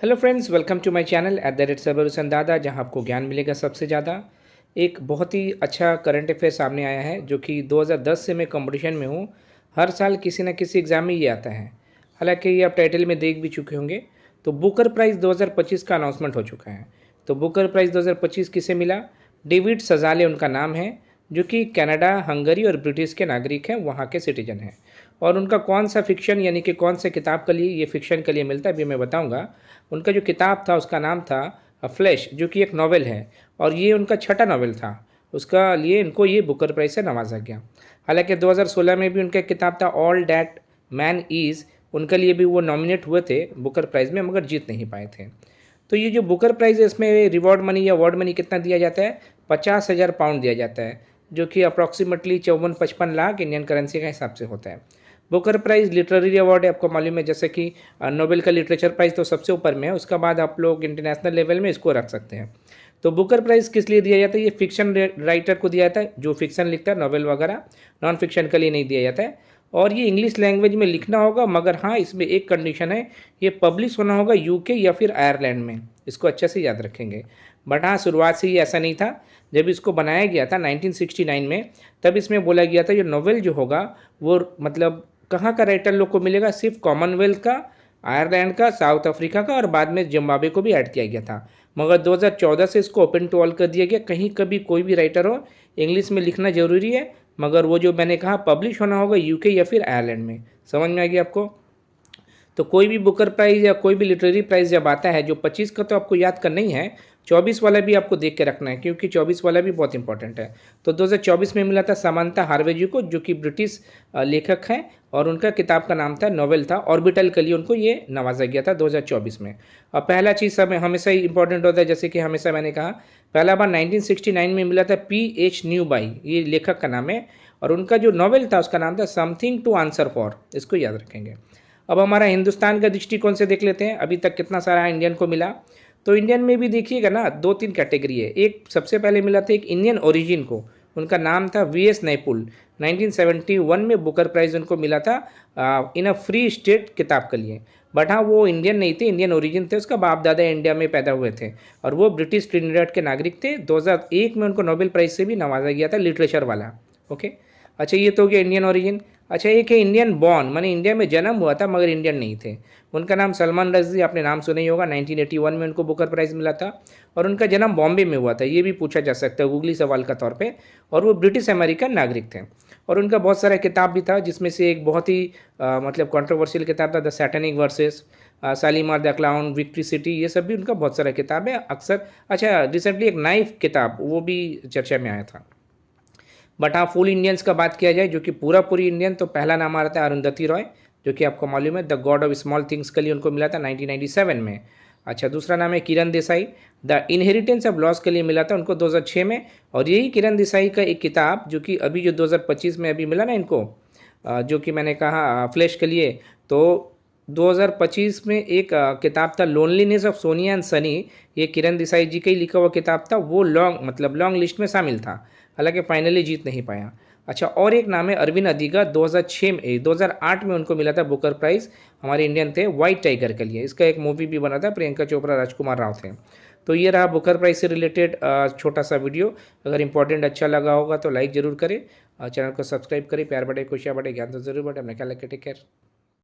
Hello friends, welcome to my channel @सरबरुसन दादा, जहां आपको ज्ञान मिलेगा सबसे ज़्यादा। एक बहुत ही अच्छा करंट अफेयर सामने आया है जो कि 2010 से मैं कंपटीशन में हूं। हर साल किसी न किसी एग्ज़ाम में ये आता है। हालांकि ये आप टाइटल में देख भी चुके होंगे। तो बुकर प्राइज़ 2025 का अनाउंसमेंट हो चुका है। तो बुकर प्राइज़ 2025 किसे मिला? डेविड सजाले उनका नाम है, जो कि कनाडा, हंगरी और ब्रिटिश के नागरिक हैं, वहाँ के सिटीजन हैं। और उनका कौन सा फ़िक्शन यानी कि कौन से किताब के लिए ये फ़िक्शन के लिए मिलता है, अभी मैं बताऊँगा। उनका जो किताब था उसका नाम था फ्लैश, जो कि एक नॉवेल है और ये उनका छठा नॉवेल था। उसका लिए इनको ये बुकर प्राइज़ से नवाजा गया। हालांकि 2016 में भी उनका एक किताब था ऑल डैट मैन इज़, उनके लिए भी वो नॉमिनेट हुए थे बुकर प्राइज़ में, मगर जीत नहीं पाए थे। तो ये जो बुकर प्राइज़ है इसमें रिवॉर्ड मनी या अवार्ड मनी कितना दिया जाता है? 50,000 पाउंड दिया जाता है, जो कि अप्रॉक्सीमेटली 54-55 लाख इंडियन करेंसी के हिसाब से होता है। बुकर प्राइज़ लिटरेरी अवार्ड है, आपको मालूम है, जैसे कि नोबेल का लिटरेचर प्राइज़ तो सबसे ऊपर में है, उसका बाद आप लोग इंटरनेशनल लेवल में इसको रख सकते हैं। तो बुकर प्राइज़ किस लिए दिया जाता है? ये फिक्शन राइटर को दिया जाता है, जो फिक्शन लिखता है, नॉवेल वगैरह। नॉन फिक्शन के लिए नहीं दिया जाता है। और ये इंग्लिश लैंग्वेज में लिखना होगा, मगर हाँ, इसमें एक कंडीशन है, ये पब्लिश होना होगा यूके या फिर आयरलैंड में। इसको अच्छे से याद रखेंगे। बट हाँ, शुरुआत से ही ऐसा नहीं था। जब इसको बनाया गया था 1969 में, तब इसमें बोला गया था ये नॉवेल जो होगा वो मतलब कहाँ का राइटर लोग को मिलेगा? सिर्फ कॉमनवेल्थ का, आयरलैंड का, साउथ अफ्रीका का और बाद में जिम्बाब्वे को भी ऐड किया गया था। मगर 2014 से इसको ओपन टू ऑल कर दिया गया। कहीं कभी कोई भी राइटर हो, इंग्लिश में लिखना ज़रूरी है, मगर वो जो मैंने कहा पब्लिश होना होगा यूके या फिर आयरलैंड में। समझ में आ गया आपको? तो कोई भी बुकर प्राइज़ या कोई भी लिटरेरी प्राइज़ जब आता है, जो 25 का तो आपको याद करना ही है, 24 वाला भी आपको देख के रखना है, क्योंकि 24 वाला भी बहुत इंपॉर्टेंट है। तो 2024 में मिला था समांथा हार्वे जी को, जो कि ब्रिटिश लेखक हैं, और उनका किताब का नाम था, नॉवेल था ऑर्बिटल, के लिए उनको ये नवाजा गया था 2024 में। और पहला चीज़ सब हमेशा ही इंपॉर्टेंट होता है, जैसे कि हमेशा मैंने कहा, पहला बार 1969 में मिला था PH न्यूबाई, ये लेखक का नाम है, और उनका जो नॉवेल था उसका नाम था समथिंग टू आंसर फॉर। इसको याद रखेंगे। अब हमारा हिंदुस्तान का दृष्टिकोण से देख लेते हैं, अभी तक कितना सारा इंडियन को मिला। तो इंडियन में भी देखिएगा ना, 2-3 कैटेगरी है। एक सबसे पहले मिला था एक इंडियन ओरिजिन को, उनका नाम था VS नैपुल। 1971 में बुकर प्राइज़ उनको मिला था इन अ फ्री स्टेट किताब के लिए। बट हाँ, वो इंडियन नहीं थे, इंडियन ओरिजिन थे, उसका बाप दादा इंडिया में पैदा हुए थे, और वो ब्रिटिश ट्रिनिडाड के नागरिक थे। 2001 में उनको नोबेल प्राइज़ से भी नवाजा गया था, लिटरेचर वाला। ओके, अच्छा, ये तो हो गया इंडियन ओरिजिन। अच्छा, एक है इंडियन बॉर्न, माने इंडिया में जन्म हुआ था मगर इंडियन नहीं थे। उनका नाम सलमान रज़ी, आपने नाम सुना ही होगा। 1981 में उनको बुकर प्राइज़ मिला था, और उनका जन्म बॉम्बे में हुआ था, ये भी पूछा जा सकता है गूगली सवाल का तौर पे। और वो ब्रिटिश अमेरिकन नागरिक थे। और उनका बहुत सारा किताब भी था, जिसमें से एक बहुत ही मतलब कंट्रोवर्शियल किताब था, the satanic versus, Shalimar the clown, victory city, ये सब भी उनका बहुत सारा किताब है अक्सर। अच्छा, रिसेंटली एक नाइफ किताब, वो भी चर्चा में आया था। बट हाँ, फुल इंडियंस का बात किया जाए, जो कि पूरी इंडियन, तो पहला नाम आ रहा था अरुंधति रॉय, जो कि आपको मालूम है the God of small things के लिए उनको मिला था 1997 में। अच्छा, दूसरा नाम है Kiran Desai, the inheritance of loss के लिए मिला था उनको 2006 में। और यही किरण देसाई का एक किताब, जो कि अभी जो 2025 में अभी मिला ना इनको, जो कि मैंने कहा फ्लैश के लिए, तो 2025 में एक किताब था loneliness of Sonia and Sunny, ये किरण देसाई जी का ही लिखा हुआ किताब था। वो लॉन्ग लिस्ट में शामिल था, हालांकि फाइनली जीत नहीं पाया। अच्छा, और एक नाम है अरविंद अधिका, 2008 में उनको मिला था बुकर प्राइज़, हमारे इंडियन थे, वाइट टाइगर के लिए। इसका एक मूवी भी बना था, प्रियंका चोपड़ा, राजकुमार राव थे। तो ये रहा बुकर प्राइज़ से रिलेटेड छोटा सा वीडियो। अगर इंपॉर्टेंट अच्छा लगा होगा तो लाइक ज़रूर करें, चैनल को सब्सक्राइब करें। प्यार बढ़े, खुशियाँ बढ़े, ज्ञान तो जरूर बढ़े। अपना ख्याल रखें, टेक केयर।